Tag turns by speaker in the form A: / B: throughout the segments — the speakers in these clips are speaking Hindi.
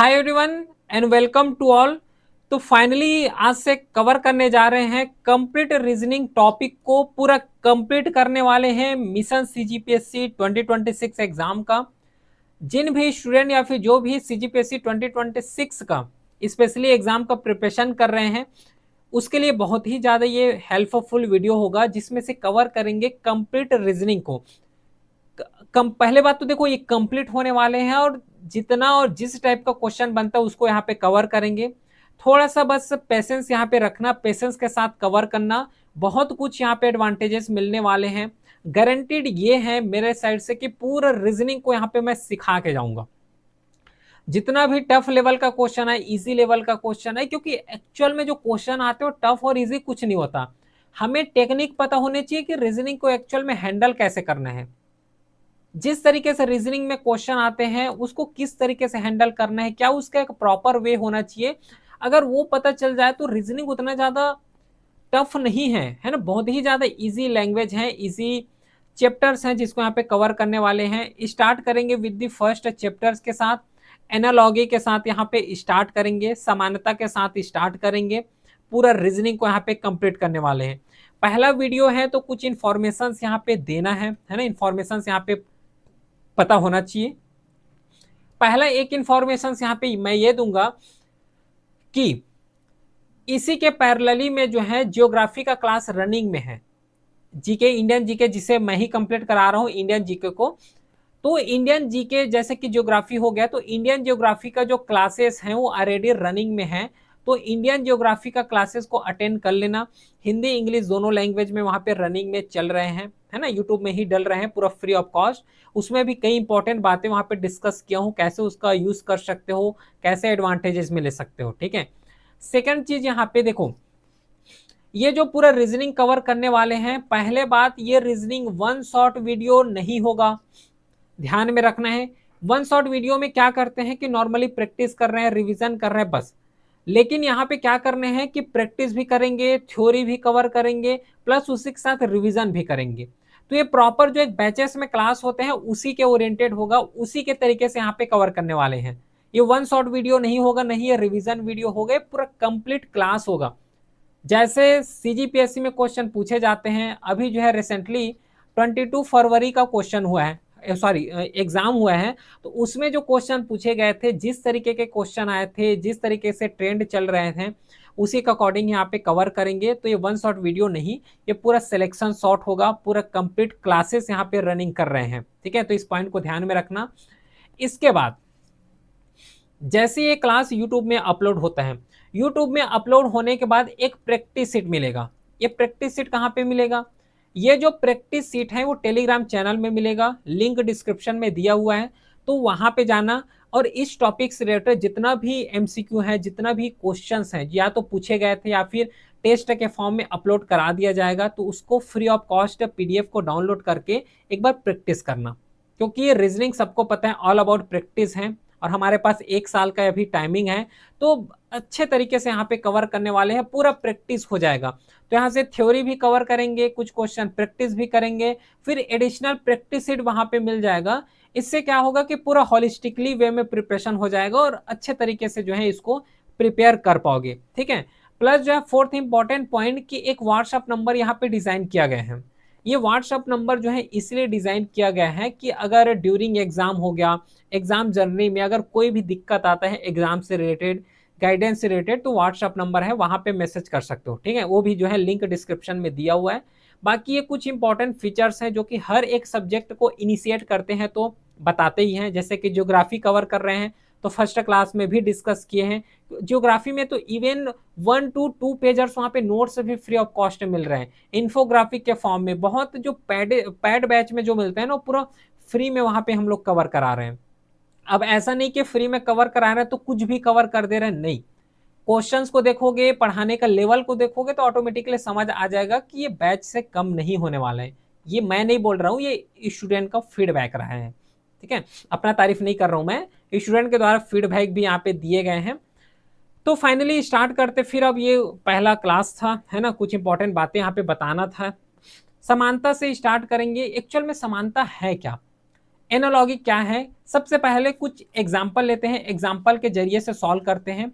A: Hi everyone and welcome to all. तो फाइनली आज से कवर करने जा रहे हैं कंप्लीट रीजनिंग टॉपिक को पूरा कंप्लीट करने वाले हैं मिशन सीजीपीएससी 2026 एग्जाम का। जिन भी स्टूडेंट या फिर जो भी सीजीपीएससी 2026 का स्पेशली एग्जाम का प्रिपरेशन कर रहे हैं उसके लिए बहुत ही ज़्यादा ये हेल्पफुल वीडियो होगा जिसमें से कवर करेंगे कंप्लीट रीजनिंग को। पहले बात तो देखो ये कंप्लीट होने वाले हैं और जितना और जिस टाइप का क्वेश्चन बनता है उसको यहाँ पे कवर करेंगे। थोड़ा सा बस पेशेंस यहाँ पे रखना, पेशेंस के साथ कवर करना। बहुत कुछ यहाँ पे एडवांटेजेस मिलने वाले हैं। गारंटीड ये है मेरे साइड से कि पूरा रीजनिंग को यहाँ पे मैं सिखा के जाऊंगा। जितना भी टफ लेवल का क्वेश्चन है, इजी लेवल का क्वेश्चन है, क्योंकि एक्चुअल में जो क्वेश्चन आते हो टफ और इजी कुछ नहीं होता। हमें टेक्निक पता होनी चाहिए कि रीजनिंग को एक्चुअल में हैंडल कैसे करना है। जिस तरीके से रीजनिंग में क्वेश्चन आते हैं उसको किस तरीके से हैंडल करना है, क्या उसका एक प्रॉपर वे होना चाहिए। अगर वो पता चल जाए तो रीजनिंग उतना ज्यादा टफ नहीं है, है ना। बहुत ही ज्यादा इजी लैंग्वेज है, इजी चैप्टर्स हैं जिसको यहाँ पे कवर करने वाले हैं। स्टार्ट करेंगे विद द फर्स्ट चैप्टर्स के साथ, एनालॉगी के साथ यहाँ पे स्टार्ट करेंगे, समानता के साथ स्टार्ट करेंगे। पूरा रीजनिंग को यहाँ पे कंप्लीट करने वाले हैं। पहला वीडियो है तो कुछ इंफॉर्मेशन यहाँ पे देना है ना। इंफॉर्मेशन यहाँ पे पता होना चाहिए। पहला एक इंफॉर्मेशन यहाँ पे मैं ये दूंगा कि इसी के पैरेलली में जो है जियोग्राफी का क्लास रनिंग में है। जीके, इंडियन जीके जिसे मैं ही कंप्लीट करा रहा हूँ इंडियन जीके को। तो इंडियन जीके जैसे कि ज्योग्राफी हो गया, तो इंडियन ज्योग्राफी का जो क्लासेस हैं वो ऑलरेडी रनिंग में है। तो इंडियन ज्योग्राफी का क्लासेस को अटेंड कर लेना। हिंदी इंग्लिश दोनों लैंग्वेज में वहाँ पे रनिंग में चल रहे हैं, है ना। यूट्यूब में ही डल रहे हैं पूरा फ्री ऑफ कॉस्ट। उसमें भी कई इंपॉर्टेंट बातें वहाँ पे डिस्कस किया हूँ, कैसे उसका यूज कर सकते हो, कैसे एडवांटेजेस में ले सकते हो, ठीक है। सेकेंड चीज यहाँ पे देखो, ये जो पूरा रीजनिंग कवर करने वाले हैं, पहले बात ये रीजनिंग वन शॉट वीडियो नहीं होगा, ध्यान में रखना है। वन शॉट वीडियो में क्या करते हैं कि नॉर्मली प्रैक्टिस कर रहे हैं, रिवीजन कर रहे हैं बस। लेकिन यहाँ पे क्या करने हैं कि प्रैक्टिस भी करेंगे, थ्योरी भी कवर करेंगे, प्लस उसी के साथ रिवीजन भी करेंगे। तो ये प्रॉपर जो एक बैचेस में क्लास होते हैं उसी के ओरिएंटेड होगा, उसी के तरीके से यहाँ पे कवर करने वाले हैं। ये वन शॉट वीडियो नहीं होगा, नहीं ये रिवीजन वीडियो होगा, पूरा कंप्लीट क्लास होगा। जैसे सीजीपीएससी में क्वेश्चन पूछे जाते हैं, अभी जो है रिसेंटली 22 फरवरी का क्वेश्चन हुआ है, सॉरी एग्जाम हुआ है। तो उसमें जो क्वेश्चन पूछे गए थे, जिस तरीके के क्वेश्चन आए थे, जिस तरीके से ट्रेंड चल रहे थे, उसी के अकॉर्डिंग यहाँ पे कवर करेंगे। तो ये वन शॉट वीडियो नहीं, ये पूरा सिलेक्शन शॉट होगा, पूरा कंप्लीट क्लासेस यहाँ पे रनिंग कर रहे हैं, ठीक है। तो इस पॉइंट को ध्यान में रखना। इसके बाद जैसे ये क्लास यूट्यूब में अपलोड होता है, यूट्यूब में अपलोड होने के बाद एक प्रैक्टिस सीट मिलेगा। ये प्रैक्टिस सीट कहाँ पे मिलेगा? ये जो प्रैक्टिस सीट है वो टेलीग्राम चैनल में मिलेगा, लिंक डिस्क्रिप्शन में दिया हुआ है। तो वहां पे जाना और इस टॉपिक से रिलेटेड जितना भी एमसीक्यू है, जितना भी क्वेश्चंस हैं, या तो पूछे गए थे या फिर टेस्ट के फॉर्म में अपलोड करा दिया जाएगा, तो उसको फ्री ऑफ कॉस्ट पीडीएफ को डाउनलोड करके एक बार प्रैक्टिस करना। क्योंकि ये रीजनिंग सबको पता है ऑल अबाउट प्रैक्टिस है, और हमारे पास एक साल का अभी टाइमिंग है। तो अच्छे तरीके से यहाँ पे कवर करने वाले हैं, पूरा प्रैक्टिस हो जाएगा। तो यहाँ से थ्योरी भी कवर करेंगे, कुछ क्वेश्चन प्रैक्टिस भी करेंगे, फिर एडिशनल प्रैक्टिस सीट वहाँ पे मिल जाएगा। इससे क्या होगा कि पूरा होलिस्टिकली वे में प्रिपरेशन हो जाएगा और अच्छे तरीके से जो है इसको प्रिपेयर कर पाओगे, ठीक है। प्लस जो है फोर्थ इंपॉर्टेंट पॉइंट कि एक व्हाट्सएप नंबर यहाँ पे डिजाइन किया गया है। ये व्हाट्सएप नंबर जो है इसलिए डिजाइन किया गया है कि अगर ड्यूरिंग एग्जाम हो गया, एग्जाम जर्नी में अगर कोई भी दिक्कत आता है एग्जाम से रिलेटेड, गाइडेंस से रिलेटेड, तो व्हाट्सएप नंबर है वहां पे मैसेज कर सकते हो, ठीक है। वो भी जो है लिंक डिस्क्रिप्शन में दिया हुआ है। बाकी ये कुछ इंपॉर्टेंट फीचर्स हैं जो कि हर एक सब्जेक्ट को इनिशिएट करते हैं तो बताते ही हैं। जैसे कि ज्योग्राफी कवर कर रहे हैं तो फर्स्ट क्लास में भी डिस्कस किए हैं। ज्योग्राफी में तो इवन 1 to 2 पेजर्स वहाँ पे नोट्स भी फ्री ऑफ कॉस्ट मिल रहे हैं इन्फोग्राफिक के फॉर्म में। बहुत जो पैड बैच में जो मिलते हैं ना पूरा फ्री में वहाँ पे हम लोग कवर करा रहे हैं। अब ऐसा नहीं कि फ्री में कवर करा रहे हैं तो कुछ भी कवर कर दे रहे हैं, नहीं। क्वेश्चंस को देखोगे, पढ़ाने का लेवल को देखोगे तो ऑटोमेटिकली समझ आ जाएगा कि ये बैच से कम नहीं होने वाला है। ये मैं नहीं बोल रहा हूँ, ये स्टूडेंट का फीडबैक रहा है, ठीक है। अपना तारीफ नहीं कर रहा हूँ मैं, स्टूडेंट के द्वारा फीडबैक भी यहाँ पे दिए गए हैं। तो फाइनली स्टार्ट करते फिर। अब ये पहला क्लास था, है ना, कुछ इंपॉर्टेंट बातें यहाँ पे बताना था। समानता से स्टार्ट करेंगे। एक्चुअल में समानता है क्या? एनालॉगी क्या है, सबसे पहले कुछ एग्जाम्पल लेते हैं, एग्जाम्पल के जरिए से सॉल्व करते हैं।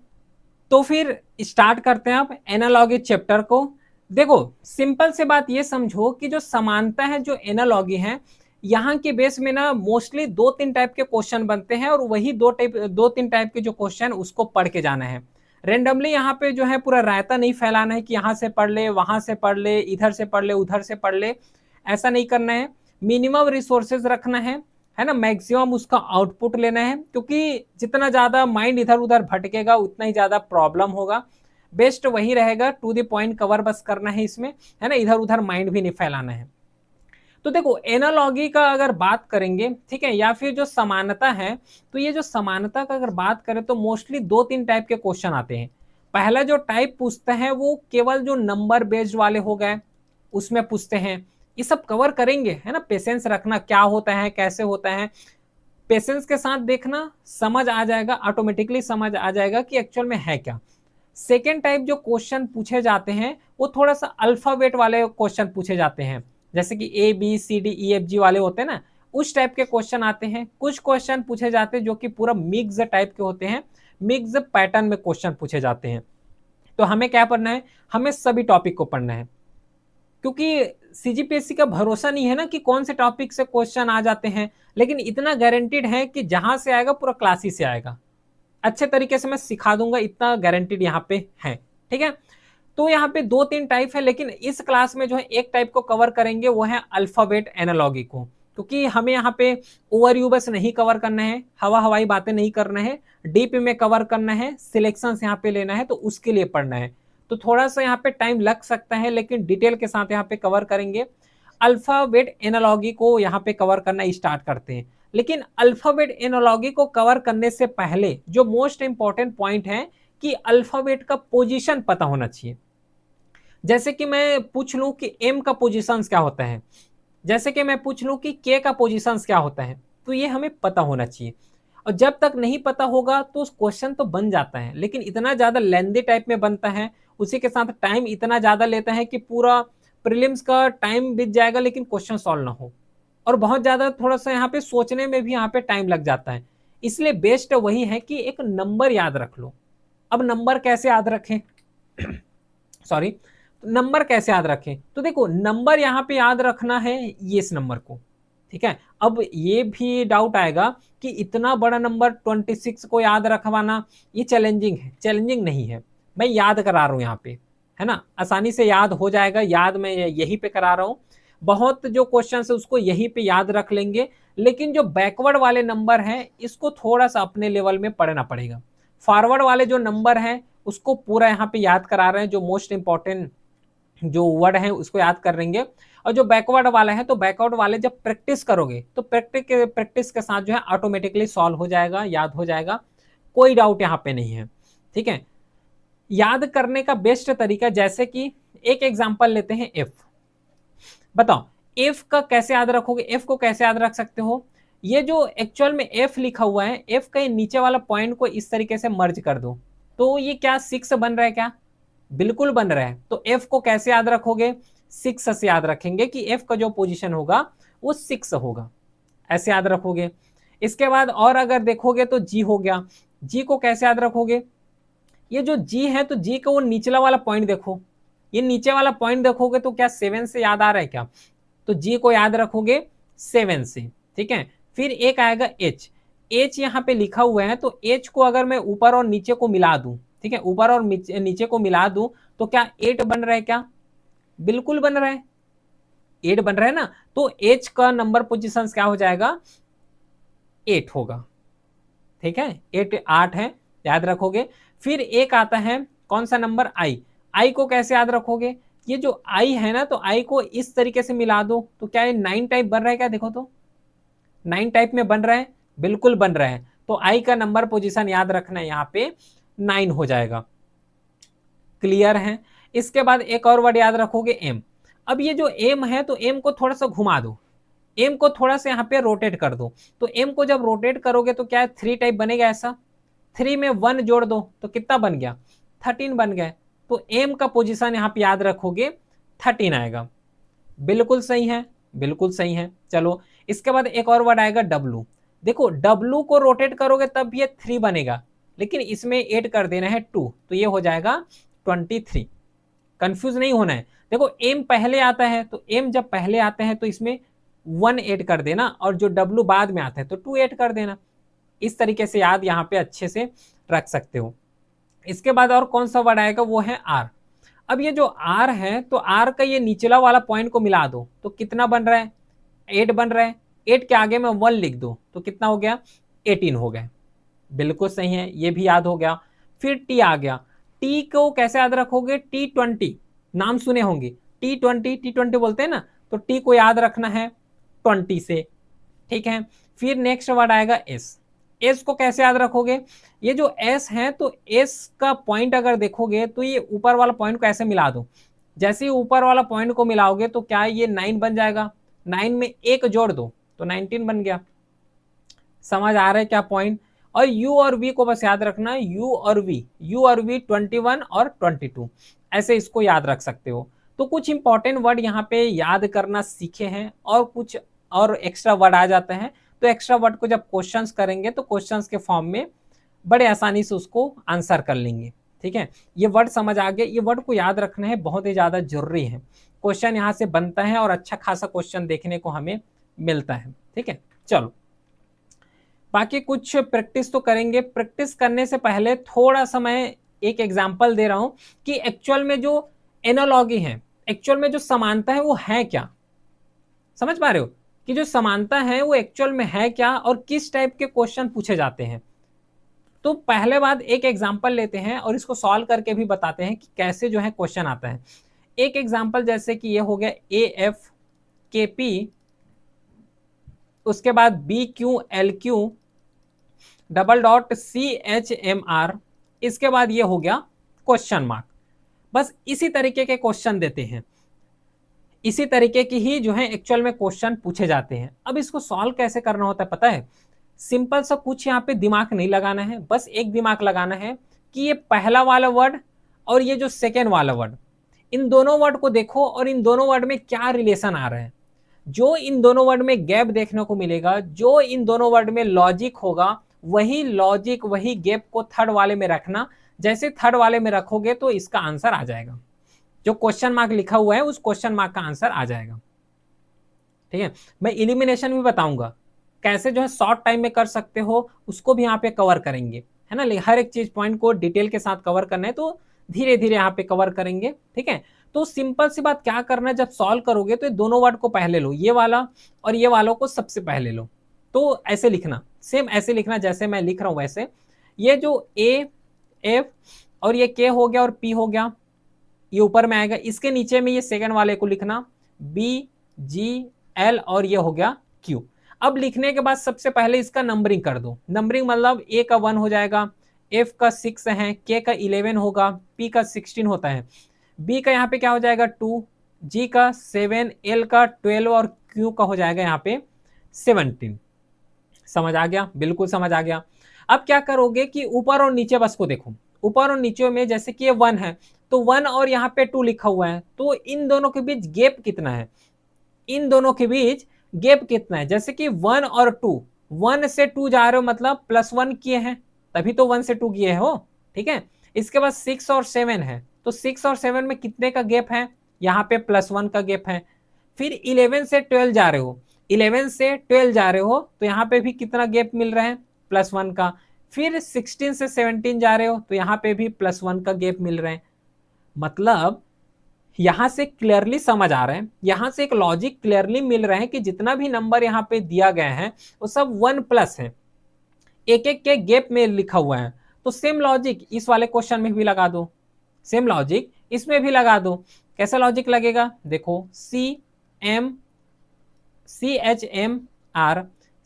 A: तो फिर स्टार्ट करते हैं आप एनालॉगी चैप्टर को। देखो सिंपल से बात ये समझो कि जो समानता है, जो एनालॉगी है, यहाँ के बेस में ना मोस्टली 2-3 टाइप के क्वेश्चन बनते हैं और वही 2-3 टाइप के जो क्वेश्चन उसको पढ़ के जाना है। रेंडमली यहाँ पे जो है पूरा रायता नहीं फैलाना है कि यहाँ से पढ़ ले, वहां से पढ़ ले, इधर से पढ़ ले, उधर से पढ़ ले, ऐसा नहीं करना है। मिनिमम रिसोर्सेज रखना है ना, मैक्सिमम उसका आउटपुट लेना है, क्योंकि जितना ज्यादा माइंड इधर उधर भटकेगा उतना ही ज्यादा प्रॉब्लम होगा। बेस्ट वही रहेगा, टू द पॉइंट कवर बस करना है इसमें, है ना, इधर उधर माइंड भी नहीं फैलाना है। तो देखो एनालॉगी का अगर बात करेंगे, ठीक है, या फिर जो समानता है, तो ये जो समानता का अगर बात करें तो मोस्टली 2-3 टाइप के क्वेश्चन आते हैं। पहला जो टाइप पूछते हैं वो केवल जो नंबर बेस्ड वाले हो गए उसमें पूछते हैं, ये सब कवर करेंगे, है ना। पेशेंस रखना, क्या होता है, कैसे होता है, पेशेंस के साथ देखना, समझ आ जाएगा, ऑटोमेटिकली समझ आ जाएगा कि एक्चुअल में है क्या। सेकेंड टाइप जो क्वेश्चन पूछे जाते हैं वो थोड़ा सा अल्फाबेट वाले क्वेश्चन पूछे जाते हैं, जैसे कि ABCDEFG वाले होते हैं ना, उस टाइप के क्वेश्चन आते हैं। कुछ क्वेश्चन पूछे जाते हैं जो कि पूरा मिक्स टाइप के होते हैं, मिक्स पैटर्न में क्वेश्चन पूछे जाते हैं। तो हमें क्या पढ़ना है, हमें सभी टॉपिक को पढ़ना है, क्योंकि सीजीपीएससी का भरोसा नहीं है ना कि कौन से टॉपिक से क्वेश्चन आ जाते हैं, लेकिन इतना गारंटीड है कि जहां से आएगा पूरा क्लास ही से आएगा, अच्छे तरीके से मैं सिखा दूंगा, इतना गारंटीड यहाँ पे है। ठीक है, तो यहाँ पे 2-3 टाइप है, लेकिन इस क्लास में जो है एक टाइप को कवर करेंगे, वो है अल्फाबेट एनालॉगी को, क्योंकि हमें यहाँ पे ओवरव्यू बस नहीं कवर करना है, हवा हवाई बातें नहीं करना है, डीप में कवर करना है, सिलेक्शन यहाँ पे लेना है, तो उसके लिए पढ़ना है। तो थोड़ा सा यहाँ पे टाइम लग सकता है, लेकिन डिटेल के साथ यहाँ पे कवर करेंगे। अल्फाबेट एनालॉगी को यहाँ पे कवर करना स्टार्ट करते हैं। लेकिन अल्फाबेट एनालॉगी को कवर करने से पहले जो मोस्ट इंपॉर्टेंट पॉइंट है कि अल्फाबेट का पोजीशन पता होना चाहिए। जैसे कि मैं पूछ लूं कि एम का पोजीशन क्या होता है, जैसे कि मैं पूछ लूं कि के का पोजीशन क्या होता है, तो ये हमें पता होना चाहिए। और जब तक नहीं पता होगा तो क्वेश्चन तो बन जाता है, लेकिन इतना ज्यादा लेंदी टाइप में बनता है, उसी के साथ टाइम इतना ज्यादा लेता है कि पूरा प्रीलिम्स का टाइम बीत जाएगा लेकिन क्वेश्चन सॉल्व ना हो, और बहुत ज्यादा थोड़ा सा यहाँ पे सोचने में भी यहाँ पे टाइम लग जाता है। इसलिए बेस्ट वही है कि एक नंबर याद रख लो। अब नंबर कैसे याद रखें सॉरी, नंबर कैसे याद रखें, तो देखो नंबर यहाँ पे याद रखना है ये इस नंबर को, ठीक है। अब ये भी डाउट आएगा कि इतना बड़ा नंबर 26 को याद रखवाना ये चैलेंजिंग है, चैलेंजिंग नहीं है, मैं याद करा रहा हूँ यहाँ पे, है ना, आसानी से याद हो जाएगा, याद मैं यहीं पे करा रहा हूँ। बहुत जो क्वेश्चन है उसको यहीं पे याद रख लेंगे, लेकिन जो बैकवर्ड वाले नंबर हैं इसको थोड़ा सा अपने लेवल में पढ़ना पड़ेगा। फॉरवर्ड वाले जो नंबर हैं उसको पूरा यहाँ पे याद करा रहे हैं, जो मोस्ट इंपॉर्टेंट जो वर्ड है उसको याद कर लेंगे। और जो बैकवर्ड वाला है, तो बैकवर्ड वाले जब प्रैक्टिस करोगे तो प्रैक्टिस के साथ जो है ऑटोमेटिकली सॉल्व हो जाएगा, याद हो जाएगा, कोई डाउट यहाँ पे नहीं है। ठीक है, याद करने का बेस्ट तरीका, जैसे कि एक एग्जांपल लेते हैं एफ। बताओ एफ का कैसे याद रखोगे, एफ को कैसे याद रख सकते हो। ये जो एक्चुअल में एफ लिखा हुआ है, एफ का नीचे वाला पॉइंट को इस तरीके से मर्ज कर दो, तो ये क्या 6 बन रहा है क्या, बिल्कुल बन रहा है। तो एफ को कैसे याद रखोगे, 6 से याद रखेंगे कि एफ का जो पोजीशन होगा वो 6 होगा, ऐसे याद रखोगे। इसके बाद और अगर देखोगे तो जी हो गया, जी को कैसे याद रखोगे, ये जो जी है तो जी का वो निचला वाला पॉइंट देखो, ये नीचे वाला पॉइंट देखोगे तो क्या 7 से याद आ रहा है क्या, तो जी को याद रखोगे 7 से। ठीक है, फिर एक आएगा एच, एच यहाँ पे लिखा हुआ है, तो एच को अगर मैं ऊपर और नीचे को मिला दूं, ठीक है, ऊपर और नीचे को मिला दूं, तो क्या 8 बन रहा है क्या, बिल्कुल बन रहा है, 8 बन रहा है ना। तो एच का नंबर पोजीशन क्या हो जाएगा, 8 होगा। ठीक है, 8 है, याद रखोगे। फिर एक आता है कौन सा नंबर, आई, आई को कैसे याद रखोगे, ये जो आई है ना, तो आई को इस तरीके से मिला दो, तो क्या ये 9 टाइप बन रहा है क्या, देखो तो 9 टाइप में बन रहा है, बिल्कुल बन रहा है। तो आई का नंबर पोजीशन याद रखना है, यहाँ पे 9 हो जाएगा। क्लियर है। इसके बाद एक और वर्ड याद रखोगे एम। अब ये जो एम है, तो एम को थोड़ा सा घुमा दो, एम को थोड़ा सा यहाँ पे रोटेट कर दो, तो एम को जब रोटेट करोगे तो क्या है 3 टाइप बनेगा ऐसा, 3 में 1 जोड़ दो तो कितना बन गया, 13 बन गया। तो एम का पोजीशन यहाँ पे याद रखोगे 13 आएगा, बिल्कुल सही है, बिल्कुल सही है। चलो इसके बाद एक और वर्ड आएगा W। देखो W को रोटेट करोगे तब ये 3 बनेगा, लेकिन इसमें ऐड कर देना है 2, तो ये हो जाएगा 23। कंफ्यूज नहीं होना है। देखो M पहले आता है, तो M जब पहले आते हैं तो इसमें 1 ऐड कर देना, और जो W बाद में आता है तो 2 ऐड कर देना। इस तरीके से याद यहाँ पे अच्छे से रख सकते हो। इसके बाद और कौन सा वर्ड आएगा, वो है R। अब ये जो R है, तो R का ये निचला वाला पॉइंट को मिला दो तो कितना बन रहा है, 8 बन रहा है। 8 के आगे में 1 लिख दो तो कितना हो गया, 18 हो गया। बिल्कुल सही है, ये भी याद हो गया। फिर T आ गया। T को कैसे याद रखोगे, T20 नाम सुने होंगे, T20 बोलते हैं ना, तो T को याद रखना है 20 से, ठीक है। फिर नेक्स्ट वर्ड आएगा S। S को कैसे याद रखोगे, ये जो S है, तो S का पॉइंट अगर देखोगे तो ये ऊपर वाला पॉइंट को ऐसे मिला दो। जैसे ही ऊपर वाला पॉइंट को मिलाओगे तो क्या ये 9 बन जाएगा, 9 में 1 जोड़ दो तो 19 बन गया। समझ आ रहा है क्या पॉइंट। और U और V को बस याद रखना है, U और V 21 और 22, ऐसे इसको याद रख सकते हो। तो कुछ इंपॉर्टेंट वर्ड यहाँ पे याद करना सीखे हैं, और कुछ और एक्स्ट्रा वर्ड आ जाते हैं, तो एक्स्ट्रा वर्ड को जब क्वेश्चंस करेंगे तो क्वेश्चंस के फॉर्म में बड़े आसानी से उसको आंसर कर लेंगे, ठीक है। ये वर्ड समझ आ गए, ये वर्ड को याद रखना है, बहुत ही ज्यादा जरूरी है। क्वेश्चन यहाँ से बनता है और अच्छा खासा क्वेश्चन देखने को हमें मिलता है, ठीक है। चलो बाकी कुछ प्रैक्टिस तो करेंगे। प्रैक्टिस करने से पहले थोड़ा सा मैं एक एग्जांपल दे रहा हूं कि एक्चुअल में जो एनालॉगी है, एक्चुअल में जो समानता है वो है क्या। समझ पा रहे हो कि जो समानता है वो एक्चुअल में है क्या, और किस टाइप के क्वेश्चन पूछे जाते हैं। तो पहले बात एक एग्जांपल लेते हैं और इसको सॉल्व करके भी बताते हैं कि कैसे जो है क्वेश्चन आता है। एक एग्जांपल जैसे कि ये हो गया AFKP, उसके बाद BQLQ $CHMR, इसके बाद ये हो गया क्वेश्चन मार्क। बस इसी तरीके के क्वेश्चन देते हैं, इसी तरीके की ही जो है एक्चुअल में क्वेश्चन पूछे जाते हैं। अब इसको सॉल्व कैसे करना होता है पता है, सिंपल सा कुछ यहाँ पे दिमाग नहीं लगाना है, बस एक दिमाग लगाना है कि ये पहला वाला वर्ड और ये जो सेकेंड वाला वर्ड, इन दोनों वर्ड को देखो और इन दोनों वर्ड में क्या रिलेशन आ रहा है। जो इन दोनों वर्ड में गैप देखने को मिलेगा, जो इन दोनों वर्ड में लॉजिक होगा, वही लॉजिक वही गैप को थर्ड वाले में रखना। जैसे थर्ड वाले में रखोगे तो इसका आंसर आ जाएगा, जो क्वेश्चन मार्क लिखा हुआ है उस क्वेश्चन मार्क का आंसर आ जाएगा, ठीक है। मैं इलिमिनेशन भी बताऊंगा कैसे जो है शॉर्ट टाइम में कर सकते हो, उसको भी यहाँ पे कवर करेंगे, है ना। हर एक चीज पॉइंट को डिटेल के साथ कवर करना है तो धीरे धीरे यहाँ पे कवर करेंगे, ठीक है। तो सिंपल सी बात क्या करना है, जब सॉल्व करोगे तो ये दोनों वर्ड को पहले लो, ये वाला और ये वालों को सबसे पहले लो। तो ऐसे लिखना, सेम ऐसे लिखना जैसे मैं लिख रहा हूं वैसे। ये जो AF और ये K हो गया और P हो गया, ये ऊपर में आएगा। इसके नीचे में ये सेकंड वाले को लिखना BGL और ये हो गया Q। अब लिखने के बाद सबसे पहले इसका नंबरिंग कर दो। नंबरिंग मतलब A का 1 हो जाएगा, F का 6 है, K का 11 होगा, P का 16 होता है, B का यहाँ पे क्या हो जाएगा 2, G का 7, L का 12 और Q का हो जाएगा यहाँ पे 17। समझ आ गया, बिल्कुल समझ आ गया। अब क्या करोगे कि ऊपर और नीचे बस को देखो, ऊपर और नीचे में जैसे कि ये 1 है तो 1 और यहाँ पे 2 लिखा हुआ है, तो इन दोनों के बीच गैप कितना है, इन दोनों के बीच गैप कितना है। जैसे कि 1 और 2, 1 से 2 जा रहे हो मतलब +1 किए हैं, तभी तो 1 से 2 किए हो, ठीक है। इसके बाद 6 और 7 है, तो 6 और 7 में कितने का गैप है, यहाँ पे +1 का गैप है। फिर 11 से 12 जा रहे हो, 11 से 12 जा रहे हो तो यहाँ पे भी कितना गैप मिल रहा है, +1 का। फिर 16 से 17 जा रहे हो तो यहाँ पे भी +1 का गैप मिल रहा है। मतलब यहां से क्लियरली समझ आ रहा है, यहां से एक लॉजिक क्लियरली मिल रहा है कि जितना भी नंबर यहाँ पे दिया गया है वो सब 1+ है, एक एक के गैप में लिखा हुआ है। तो सेम लॉजिक इस वाले क्वेश्चन में भी लगा दो, सेम लॉजिक इसमें भी लगा दो। कैसा लॉजिक लगेगा, देखो CHMR,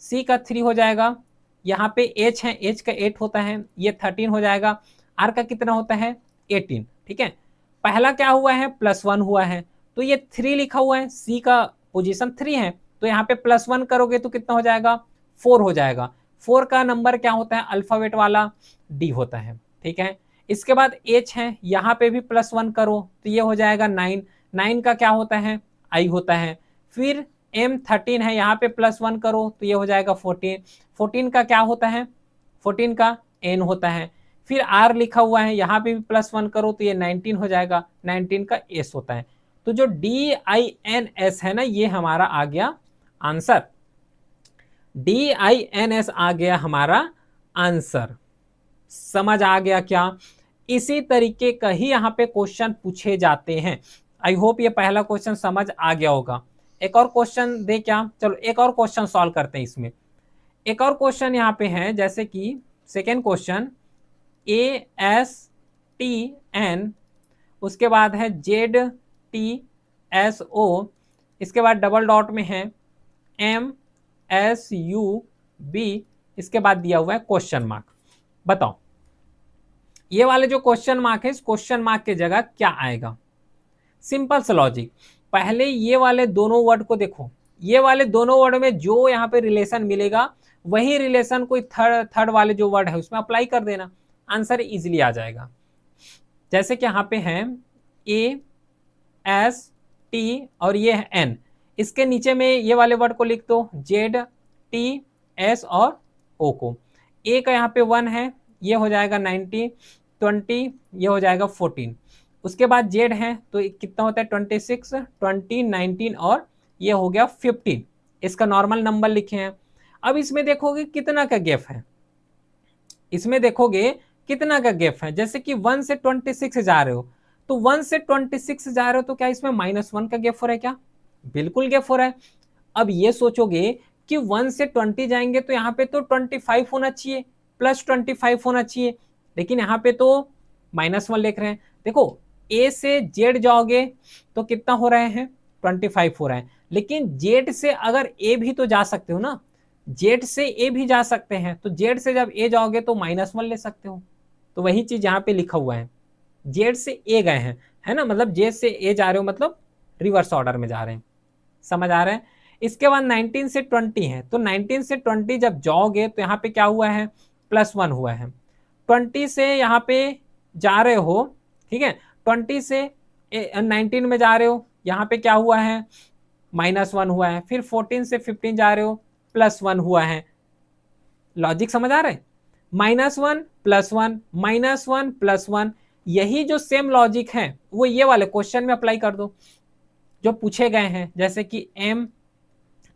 A: C का 3 हो जाएगा, यहाँ पे H है, H का 8 होता है, ये 13 हो जाएगा, R का कितना होता है 18, ठीक है। पहला क्या हुआ है +1 हुआ है, तो ये 3 लिखा हुआ है, C का पोजीशन 3 है, तो यहाँ पे +1 करोगे तो कितना हो जाएगा 4 हो जाएगा। 4 का नंबर क्या होता है, अल्फाबेट वाला D होता है, ठीक है। इसके बाद H है, यहाँ पे भी +1 करो तो ये हो जाएगा 9, 9 का क्या होता है I होता है। फिर M13 है, यहाँ पे +1 करो तो ये हो जाएगा 14। 14 का क्या होता है, 14 का N होता है। फिर R लिखा हुआ है, यहाँ पे भी +1 करो तो ये 19 हो जाएगा, 19 का S होता है। तो जो DINS है ना, ये हमारा आ गया आंसर, DINS आ गया हमारा आंसर। समझ आ गया क्या? इसी तरीके का ही यहाँ पे क्वेश्चन पूछे जाते हैं। आई होप ये पहला क्वेश्चन समझ आ गया होगा। एक और क्वेश्चन दे क्या? चलो एक और क्वेश्चन सॉल्व करते हैं इसमें। एक और क्वेश्चन यहाँ पे है, जैसे कि सेकेंड क्वेश्चन ASTN, उसके बाद है ZTSO, इसके बाद डबल डॉट में है MSUB, इसके बाद दिया हुआ है क्वेश्चन मार्क। बताओ ये वाले जो क्वेश्चन मार्क है, इस क्वेश्चन मार्क की जगह क्या आएगा? सिंपल सा लॉजिक, पहले ये वाले दोनों वर्ड को देखो, ये वाले दोनों वर्ड में जो यहाँ पे रिलेशन मिलेगा वही रिलेशन कोई थर्ड वाले जो वर्ड है उसमें अप्लाई कर देना, आंसर इजीली आ जाएगा। जैसे कि यहाँ पे है AST और ये है N, इसके नीचे में ये वाले वर्ड को लिख दो ZTS और O को। A का यहाँ पे 1 है, ये हो जाएगा 90, 20 ये हो जाएगा 14। उसके बाद Z है तो कितना होता है 26, 20, 19 और ये हो गया 15। इसका नॉर्मल नंबर लिखे हैं। अब इसमें देखोगे कितना का गैप है, इसमें देखोगे कितना का गैप है। जैसे कि 1 से 26 जा रहे हो तो 1 से 26 जा रहे हो तो क्या इसमें -1 का गैप हो रहा है क्या? बिल्कुल गैप हो रहा है। अब ये सोचोगे कि 1 से 20 जाएंगे तो यहाँ पे तो 25 होना चाहिए, +25 होना चाहिए, लेकिन यहाँ पे तो -1 लिख रहे हैं। देखो A से Z जाओगे तो कितना हो रहे हैं 25 हो रहा है, लेकिन Z से अगर A भी तो जा सकते हो ना, Z से A भी जा सकते हैं, तो Z से जब A जाओगे तो -1 ले सकते हो। तो वही चीज यहाँ पे लिखा हुआ है, Z से A गए हैं, है ना, मतलब Z से A जा रहे हो मतलब रिवर्स ऑर्डर में जा रहे हैं। समझ आ रहा है? इसके बाद 19 से 20 है, तो 19 से 20 जब जाओगे तो यहाँ पे क्या हुआ है +1 हुआ है। 20 से यहाँ पे जा रहे हो, ठीक है, 20 से 19 में जा रहे हो, यहाँ पे क्या हुआ है -1 हुआ है। फिर 14 से 15 जा रहे हो +1 हुआ है। लॉजिक समझ आ रहा है? -1 +1 -1 +1, यही जो सेम लॉजिक है वो ये वाले क्वेश्चन में अप्लाई कर दो जो पूछे गए हैं। जैसे कि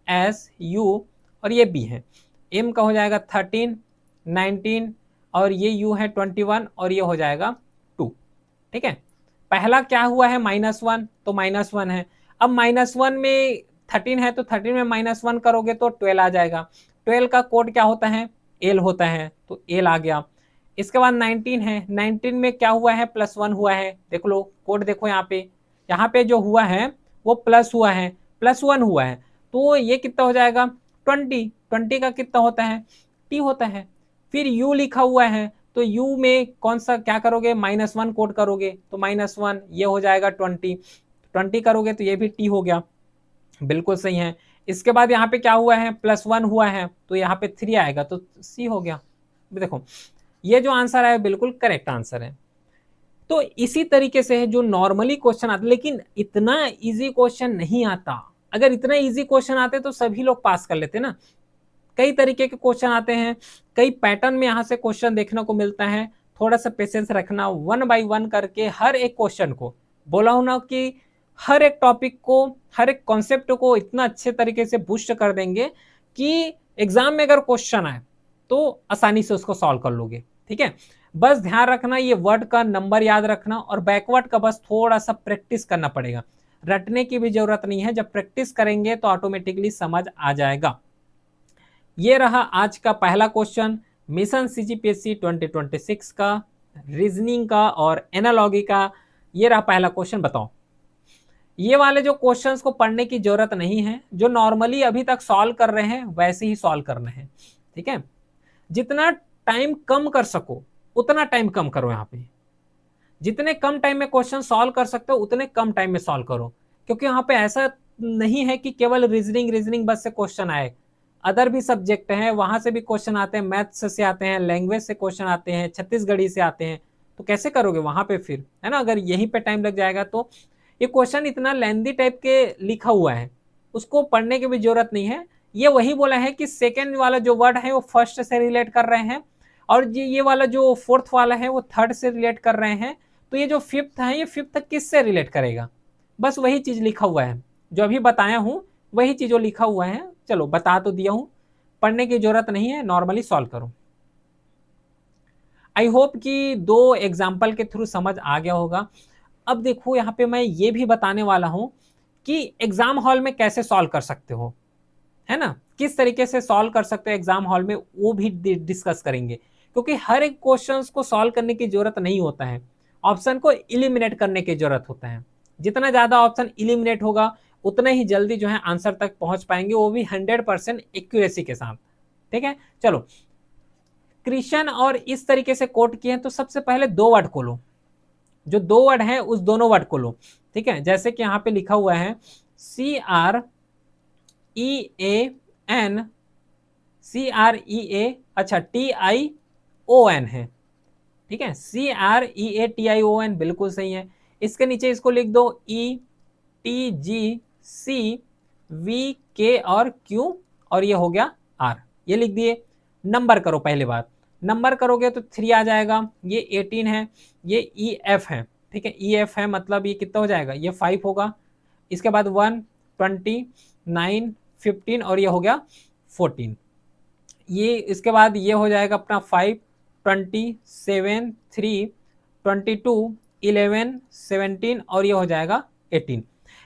A: MSU और ये B है, M का हो जाएगा 13, 19 और ये U है 21 और ये हो जाएगा 2। ठीक है, पहला क्या हुआ है -1 तो -1 है। अब -1 में 13 है तो 13 में -1 करोगे तो 12 आ जाएगा। 12 का कोड क्या होता है L होता है, तो L आ गया। इसके बाद 19 है, 19 में क्या हुआ है +1 हुआ है। देख लो कोड देखो यहाँ पे जो हुआ है वो प्लस हुआ है, +1 हुआ है, तो ये कितना हो जाएगा 20। 20 का कितना होता है T होता है। फिर U लिखा हुआ है तो U में कौन सा क्या करोगे -1 कोड करोगे तो -1 ये हो जाएगा 20, 20 करोगे तो ये भी T हो गया, बिल्कुल सही है। इसके बाद यहाँ पे क्या हुआ है +1 हुआ है तो यहाँ पे 3 आएगा तो C हो गया। देखो ये जो आंसर है बिल्कुल करेक्ट आंसर है। तो इसी तरीके से है जो नॉर्मली क्वेश्चन आता, लेकिन इतना इजी क्वेश्चन नहीं आता। अगर इतना इजी क्वेश्चन आते तो सभी लोग पास कर लेते ना। कई तरीके के क्वेश्चन आते हैं, कई पैटर्न में यहाँ से क्वेश्चन देखने को मिलता है। थोड़ा सा पेशेंस रखना, 1 बाय 1 करके हर एक क्वेश्चन को बोला हूं ना कि हर एक टॉपिक को, हर एक कॉन्सेप्ट को इतना अच्छे तरीके से बूस्ट कर देंगे कि एग्जाम में अगर क्वेश्चन आए तो आसानी से उसको सॉल्व कर लोगे। ठीक है, बस ध्यान रखना ये वर्ड का नंबर याद रखना और बैकवर्ड का बस थोड़ा सा प्रैक्टिस करना पड़ेगा। रटने की भी जरूरत नहीं है, जब प्रैक्टिस करेंगे तो ऑटोमेटिकली समझ आ जाएगा। ये रहा आज का पहला क्वेश्चन मिशन CGPSC 2026 का रीजनिंग का और एनालॉजी का। ये रहा पहला क्वेश्चन। बताओ ये वाले जो क्वेश्चंस को पढ़ने की जरूरत नहीं है, जो नॉर्मली अभी तक सॉल्व कर रहे हैं वैसे ही सॉल्व करने हैं। ठीक है, जितना टाइम कम कर सको उतना टाइम कम करो। यहाँ पे जितने कम टाइम में क्वेश्चन सॉल्व कर सकते हो उतने कम टाइम में सॉल्व करो, क्योंकि यहाँ पे ऐसा नहीं है कि केवल रीजनिंग बस से क्वेश्चन आए, अदर भी सब्जेक्ट हैं वहां से भी क्वेश्चन आते हैं, मैथ्स से आते हैं, लैंग्वेज से क्वेश्चन आते हैं, छत्तीसगढ़ी से आते हैं। तो कैसे करोगे वहां पे फिर, है ना? अगर यहीं पे टाइम लग जाएगा तो ये क्वेश्चन इतना लेंथी टाइप के लिखा हुआ है उसको पढ़ने की भी जरूरत नहीं है। ये वही बोला है कि सेकेंड वाला जो वर्ड है वो फर्स्ट से रिलेट कर रहे हैं, और ये वाला जो फोर्थ वाला है वो थर्ड से रिलेट कर रहे हैं। तो ये जो फिफ्थ है, ये फिफ्थ किस से रिलेट करेगा? बस वही चीज लिखा हुआ है जो अभी बताया हूं, वही चीज जो लिखा हुआ है। चलो बता तो दिया हूं, पढ़ने की जरूरत नहीं है, नॉर्मली सॉल्व करो। आई होप कि दो एग्जाम्पल के थ्रू समझ आ गया होगा। अब देखो यहाँ पे मैं ये भी बताने वाला हूं कि एग्जाम हॉल में कैसे सॉल्व कर सकते हो, है ना, किस तरीके से सॉल्व कर सकते हो एग्जाम हॉल में, वो भी डिस्कस करेंगे। क्योंकि हर एक क्वेश्चंस को सॉल्व करने की जरूरत नहीं होता है, ऑप्शन को इलिमिनेट करने की जरूरत होता है। जितना ज्यादा ऑप्शन इलिमिनेट होगा उतना ही जल्दी जो है आंसर तक पहुंच पाएंगे, वो भी 100% एक्यूरेसी के साथ। ठीक है, चलो क्रिश्चियन और इस तरीके से कोट किए हैं, तो सबसे पहले दो वर्ड को लो, जो दो वर्ड है उस दोनों वर्ड को लो। ठीक है, जैसे कि यहाँ पे लिखा हुआ है CREAN, CREA, अच्छा TION है। ठीक है, CREATION बिल्कुल सही है। इसके नीचे इसको लिख दो ETGCVK और Q, और ये हो गया R, ये लिख दिए। नंबर करो, पहले बात नंबर करोगे तो 3 आ जाएगा, ये 18 है, ये EF है। ठीक है, EF है मतलब ये कितना हो जाएगा, ये 5 होगा। इसके बाद 1 20 9 15 और ये हो गया 14। ये इसके बाद ये हो जाएगा अपना 5 20 7 3 22 11 17 और ये हो जाएगा 18।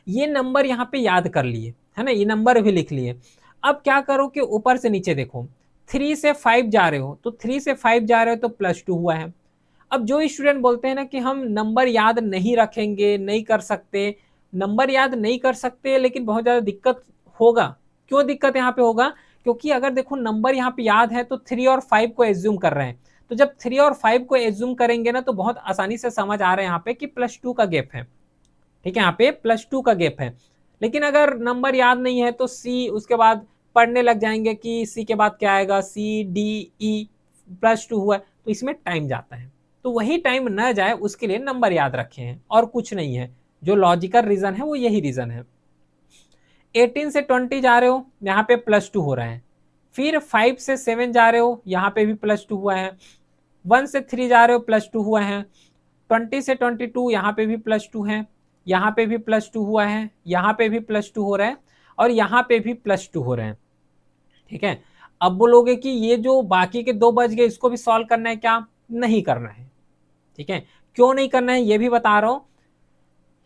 A: ये नंबर यहाँ पे याद कर लिए, है ना, ये नंबर भी लिख लिए। अब क्या करो कि ऊपर से नीचे देखो, 3 से 5 जा रहे हो तो 3 से 5 जा रहे हो तो +2 हुआ है। अब जो स्टूडेंट बोलते हैं ना कि हम नंबर याद नहीं रखेंगे, नहीं कर सकते, नंबर याद नहीं कर सकते लेकिन बहुत ज़्यादा दिक्कत होगा। क्यों दिक्कत यहाँ पे होगा? क्योंकि अगर देखो नंबर यहाँ पे याद है तो 3 और 5 को एज्यूम कर रहे हैं, तो जब 3 और 5 को एज्यूम करेंगे ना तो बहुत आसानी से समझ आ रहा है यहाँ पे कि +2 का गैप है। ठीक है, यहाँ पे +2 का गैप है। लेकिन अगर नंबर याद नहीं है तो सी, उसके बाद पढ़ने लग जाएंगे कि सी के बाद क्या आएगा, CDE, +2 हुआ है, तो इसमें टाइम जाता है। तो वही टाइम न जाए उसके लिए नंबर याद रखे हैं, और कुछ नहीं है। जो लॉजिकल रीजन है वो यही रीजन है। 18 से 20 जा रहे हो, यहाँ पे +2 हो रहा है। फिर 5 से 7 जा रहे हो, यहाँ पे भी +2 हुआ है। 1 से 3 जा रहे हो, +2 हुआ है। 20 से 22 यहाँ पे भी +2 है, यहाँ पे भी +2 हुआ है, यहाँ पे भी +2 हो रहा है, और यहाँ पे भी +2 हो रहे हैं। ठीक है, अब बोलोगे कि ये जो बाकी के दो बच गए इसको भी सॉल्व करना है क्या? नहीं करना है। ठीक है, क्यों नहीं करना है ये भी बता रहा हूं।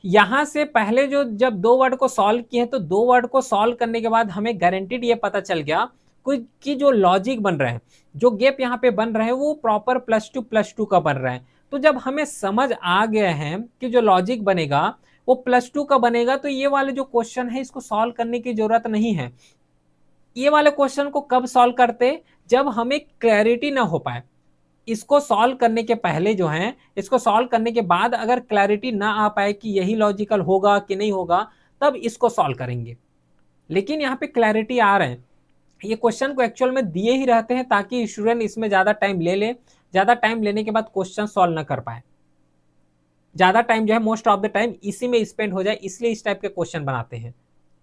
A: यहां से पहले जो जब दो वर्ड को सॉल्व किए तो दो वर्ड को सॉल्व करने के बाद हमें गारंटीड ये पता चल गया कि जो लॉजिक बन रहा है, जो गैप यहाँ पे बन रहा है वो प्रॉपर +2 का बन रहा है। तो जब हमें समझ आ गया है कि जो लॉजिक बनेगा वो +2 का बनेगा, तो ये वाले जो क्वेश्चन है इसको सॉल्व करने की जरूरत नहीं है। ये वाले क्वेश्चन को कब सॉल्व करते? जब हमें क्लैरिटी ना हो पाए। इसको सॉल्व करने के पहले जो है, इसको सॉल्व करने के बाद अगर क्लैरिटी ना आ पाए कि यही लॉजिकल होगा कि नहीं होगा, तब इसको सॉल्व करेंगे। लेकिन यहाँ पे क्लैरिटी आ रहे हैं, ये क्वेश्चन को एक्चुअल में दिए ही रहते हैं ताकि स्टूडेंट इसमें ज्यादा टाइम ले ले, ज्यादा टाइम लेने के बाद क्वेश्चन सॉल्व ना कर पाए। ज्यादा टाइम जो है मोस्ट ऑफ द टाइम इसी में स्पेंड हो जाए, इसलिए इस टाइप के क्वेश्चन बनाते हैं।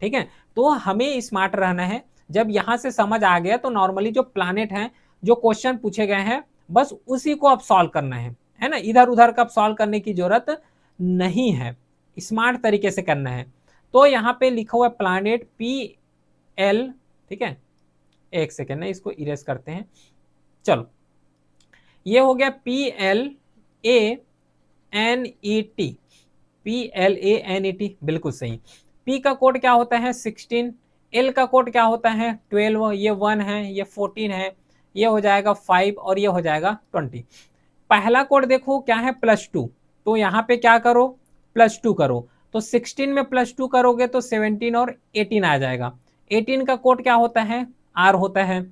A: ठीक है, तो हमें स्मार्ट रहना है। जब यहां से समझ आ गया तो नॉर्मली जो प्लानेट है, जो क्वेश्चन पूछे गए हैं, बस उसी को अब सॉल्व करना है ना, इधर उधर का सॉल्व करने की जरूरत नहीं है, स्मार्ट तरीके से करना है। तो यहाँ पे लिखा हुआ है प्लानेट PL। ठीक है, एक सेकेंड ना, इसको इरेज करते हैं। चलो, ये हो गया PLANET, PLANET बिल्कुल सही। P का कोड क्या होता है? 16। L का कोड क्या होता है? 12। ये 1 है, ये 14 है, ये हो जाएगा 5 और ये हो जाएगा 20। पहला कोड देखो क्या है? +2। तो यहाँ पे क्या करो? +2 करो। तो 16 में +2 करोगे तो 17 और 18 आ जाएगा। 18 का कोड क्या होता है? R होता है।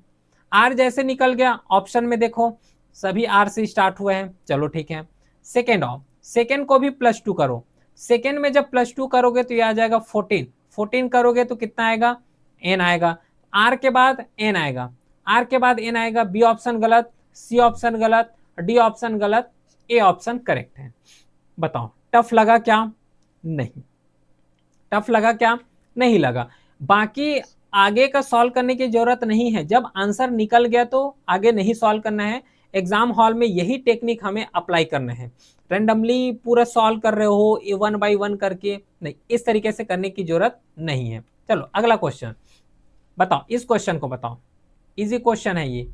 A: R जैसे निकल गया, ऑप्शन में देखो सभी R से स्टार्ट हुए हैं। चलो ठीक है, सेकेंड ऑफ, सेकेंड को भी +2 करो। सेकेंड में जब +2 करोगे तो ये आ जाएगा 14। 14 करोगे तो कितना आएगा? N आएगा। R के बाद N आएगा, R के बाद N आएगा। B ऑप्शन गलत, C ऑप्शन गलत, D ऑप्शन गलत, A ऑप्शन करेक्ट है। बताओ टफ लगा क्या? नहीं। टफ लगा क्या? नहीं लगा। बाकी आगे का सॉल्व करने की जरूरत नहीं है। जब आंसर निकल गया तो आगे नहीं सॉल्व करना है। एग्जाम हॉल में यही टेक्निक हमें अप्लाई करना है। रेंडमली पूरा सॉल्व कर रहे हो वन बाई वन करके नहीं, इस तरीके से करने की जरूरत नहीं है। चलो अगला क्वेश्चन बताओ, इस क्वेश्चन को बताओ, इजी क्वेश्चन है ये।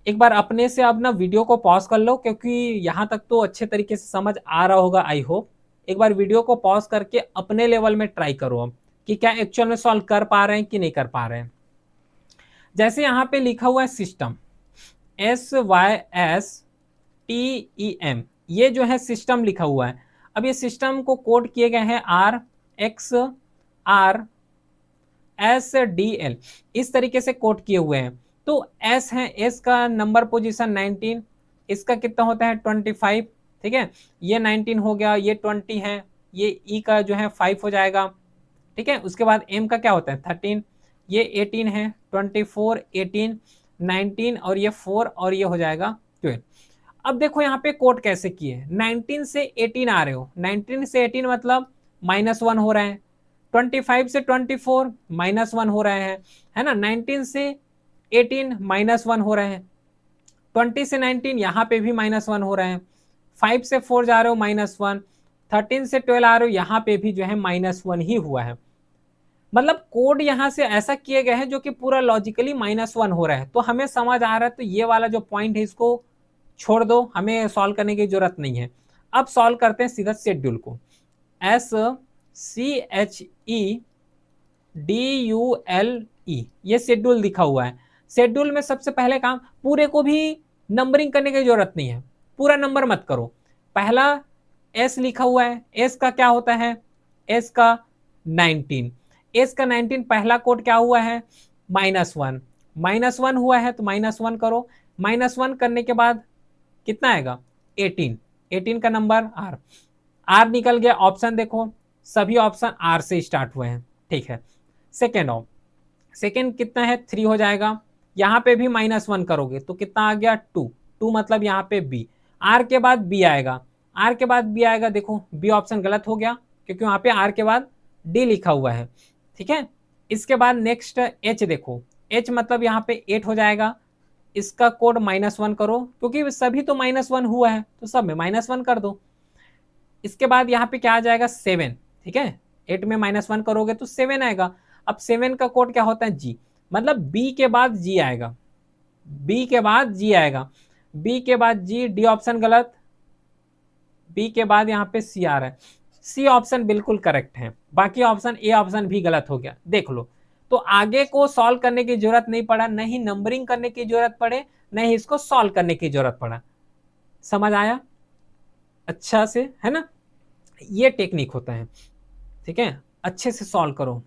A: एक बार अपने से अब ना वीडियो को पॉज कर लो, क्योंकि यहां तक तो अच्छे तरीके से समझ आ रहा होगा आई होप। एक बार वीडियो को पॉज करके अपने लेवल में ट्राई करो अब कि क्या एक्चुअल में सॉल्व कर पा रहे हैं कि नहीं कर पा रहे हैं। जैसे यहाँ पे लिखा हुआ है सिस्टम, SYSTEM, ये जो है सिस्टम लिखा हुआ है। अब ये सिस्टम को कोड किए गए हैं RXRSDL, इस तरीके से कोड किए हुए हैं। तो S है, S का नंबर पोजीशन 19, इसका कितना होता है 25, ठीक है, ये 19 हो गया, ये 20 है, ये E का जो है 5 हो जाएगा, ठीक है। उसके बाद M का क्या होता है 13, ये 18 है, 24, 18, 19 और ये 4 और ये हो जाएगा 12। अब देखो यहाँ पे कोड कैसे किए, 19 से 18 आ रहे हो, 19 से 18 मतलब -1 हो रहे हैं, 25 से 24 -1 हो रहे हैं, है ना, 19 से 18 -1 हो रहे हैं, 20 से 19 यहाँ पे भी -1 हो रहे हैं, 5 से 4 जा रहे हो -1, 13 से 12 आ रहे हो, यहाँ पे भी जो है -1 ही हुआ है। मतलब कोड यहाँ से ऐसा किए गए हैं जो कि पूरा लॉजिकली -1 हो रहा है। तो हमें समझ आ रहा है, तो ये वाला जो पॉइंट है इसको छोड़ दो, हमें सॉल्व करने की जरूरत नहीं है। अब सॉल्व करते हैं सीधा शेड्यूल को, SCHEDULE, ये शेड्यूल लिखा हुआ है। शेड्यूल में सबसे पहले काम, पूरे को भी नंबरिंग करने की जरूरत नहीं है, पूरा नंबर मत करो। पहला S लिखा हुआ है, S का क्या होता है, S का 19, S का 19 पहला कोड क्या हुआ है -1, -1 हुआ है तो -1 करो, -1 करने के बाद कितना आएगा 18, 18 का नंबर R, R निकल गया। ऑप्शन देखो, सभी ऑप्शन R से स्टार्ट हुए हैं, ठीक है। सेकेंड सेकेंड कितना है 3 हो जाएगा, यहाँ पे भी -1 करोगे तो कितना आ गया 2, 2 मतलब यहाँ पे B, R के बाद B आएगा, R के बाद B आएगा, देखो B ऑप्शन गलत हो गया क्योंकि वहां पे R के बाद D लिखा हुआ है, ठीक है। इसके बाद नेक्स्ट H देखो, H मतलब यहाँ पे 8 हो जाएगा, इसका कोड -1 करो क्योंकि सभी तो -1 हुआ है तो सब में -1 कर दो। इसके बाद यहाँ पे क्या आ जाएगा 7, ठीक है, 8 में -1 करोगे तो 7 आएगा। अब 7 का कोड क्या होता है G, मतलब B के बाद G आएगा, B के बाद G आएगा, B के बाद G, D ऑप्शन गलत, B के बाद यहाँ पे C आ रहा है, C ऑप्शन बिल्कुल करेक्ट है, बाकी ऑप्शन A ऑप्शन भी गलत हो गया, देख लो। तो आगे को सॉल्व करने की जरूरत नहीं पड़ा, नहीं नंबरिंग करने की जरूरत पड़े, नहीं इसको सॉल्व करने की जरूरत पड़ा। समझ आया अच्छा से, है ना, ये टेक्निक होता है, ठीक है, अच्छे से सॉल्व करो।